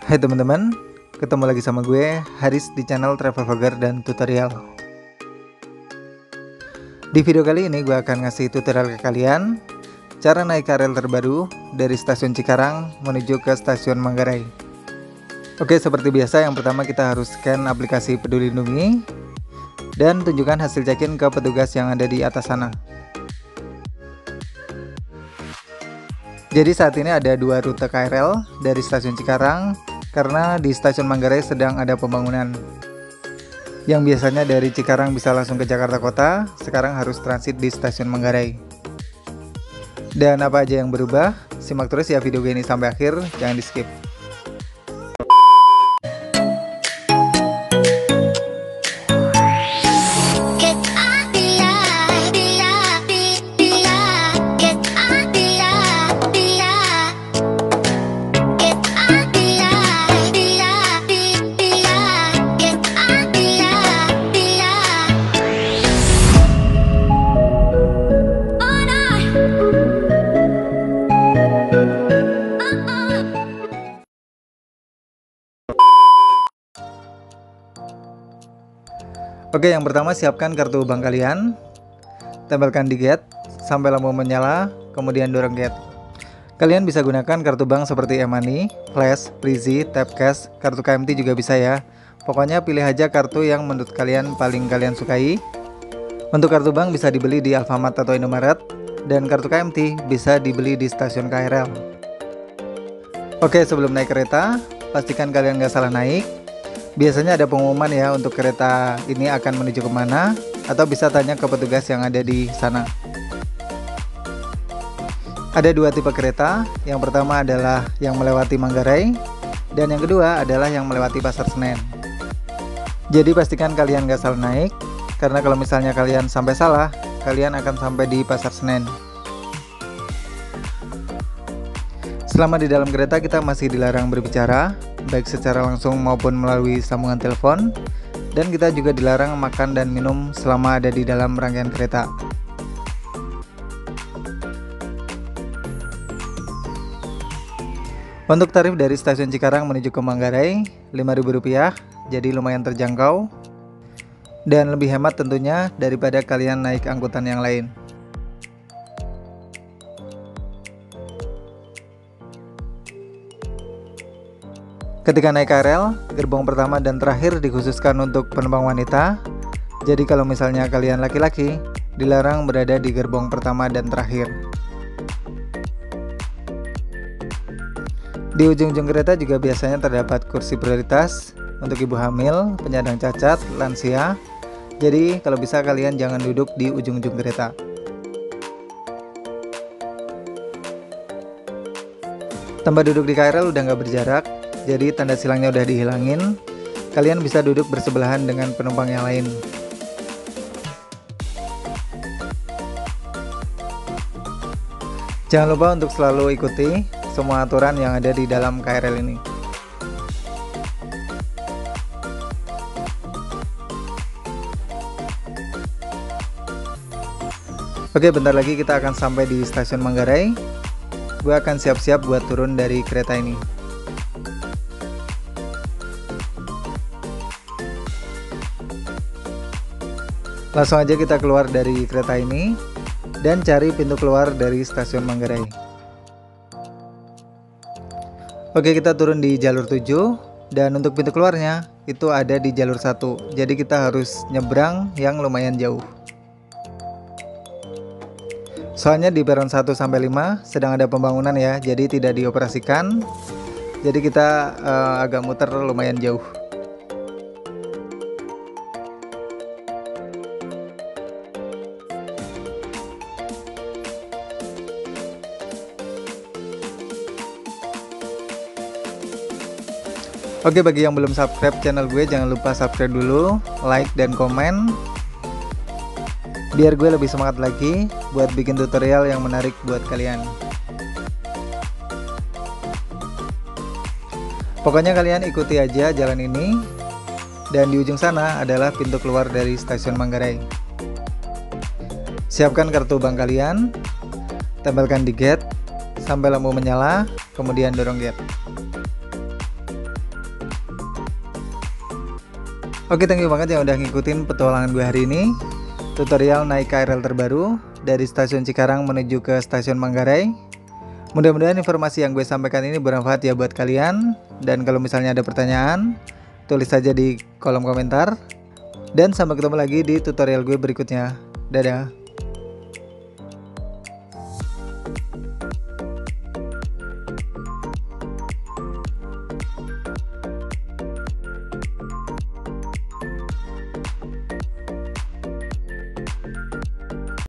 Hai teman-teman, ketemu lagi sama gue Haris di channel Travel Vlogger dan Tutorial. Di video kali ini gue akan ngasih tutorial ke kalian cara naik KRL terbaru dari stasiun Cikarang menuju ke stasiun Manggarai. Oke, seperti biasa yang pertama kita harus scan aplikasi Peduli Lindungi dan tunjukkan hasil check-in ke petugas yang ada di atas sana. Jadi saat ini ada dua rute KRL dari stasiun Cikarang karena di stasiun Manggarai sedang ada pembangunan. Yang biasanya dari Cikarang bisa langsung ke Jakarta Kota, sekarang harus transit di stasiun Manggarai. Dan apa aja yang berubah? Simak terus ya video ini sampai akhir, jangan di skip. Oke, yang pertama siapkan kartu bank kalian, tempelkan di gate sampai lampu menyala, kemudian dorong gate. Kalian bisa gunakan kartu bank seperti e-money, flash, Breezy, tap cash, kartu KMT juga bisa ya. Pokoknya pilih aja kartu yang menurut kalian paling kalian sukai. Untuk kartu bank bisa dibeli di Alfamart atau Indomaret, dan kartu KMT bisa dibeli di stasiun KRL. Oke, sebelum naik kereta, pastikan kalian nggak salah naik. Biasanya ada pengumuman ya untuk kereta ini akan menuju kemana, atau bisa tanya ke petugas yang ada di sana. Ada dua tipe kereta, yang pertama adalah yang melewati Manggarai, dan yang kedua adalah yang melewati Pasar Senen. Jadi pastikan kalian gak salah naik, karena kalau misalnya kalian sampai salah, kalian akan sampai di Pasar Senen. Selama di dalam kereta kita masih dilarang berbicara, baik secara langsung maupun melalui sambungan telepon, dan kita juga dilarang makan dan minum selama ada di dalam rangkaian kereta. Untuk tarif dari stasiun Cikarang menuju ke Manggarai Rp5.000, jadi lumayan terjangkau dan lebih hemat tentunya daripada kalian naik angkutan yang lain. Ketika naik KRL, gerbong pertama dan terakhir dikhususkan untuk penumpang wanita. Jadi kalau misalnya kalian laki-laki, dilarang berada di gerbong pertama dan terakhir. Di ujung-ujung kereta juga biasanya terdapat kursi prioritas untuk ibu hamil, penyandang cacat, lansia. Jadi kalau bisa kalian jangan duduk di ujung-ujung kereta. Tempat duduk di KRL udah nggak berjarak, jadi tanda silangnya udah dihilangin. Kalian bisa duduk bersebelahan dengan penumpang yang lain. Jangan lupa untuk selalu ikuti semua aturan yang ada di dalam KRL ini. Oke, bentar lagi kita akan sampai di stasiun Manggarai. Gue akan siap-siap buat turun dari kereta ini. Langsung aja kita keluar dari kereta ini dan cari pintu keluar dari stasiun Manggarai. Oke, kita turun di jalur 7 dan untuk pintu keluarnya itu ada di jalur 1. Jadi kita harus nyebrang yang lumayan jauh. Soalnya di peron 1 sampai 5 sedang ada pembangunan ya, jadi tidak dioperasikan. Jadi kita agak muter lumayan jauh. Oke, bagi yang belum subscribe channel gue, jangan lupa subscribe dulu, like dan komen, biar gue lebih semangat lagi buat bikin tutorial yang menarik buat kalian. Pokoknya kalian ikuti aja jalan ini, dan di ujung sana adalah pintu keluar dari stasiun Manggarai. Siapkan kartu bank kalian, tempelkan di gate sampai lampu menyala, kemudian dorong gate. Oke, thank you banget yang udah ngikutin petualangan gue hari ini. Tutorial naik KRL terbaru dari stasiun Cikarang menuju ke stasiun Manggarai. Mudah-mudahan informasi yang gue sampaikan ini bermanfaat ya buat kalian. Dan kalau misalnya ada pertanyaan, tulis saja di kolom komentar. Dan sampai ketemu lagi di tutorial gue berikutnya. Dadah.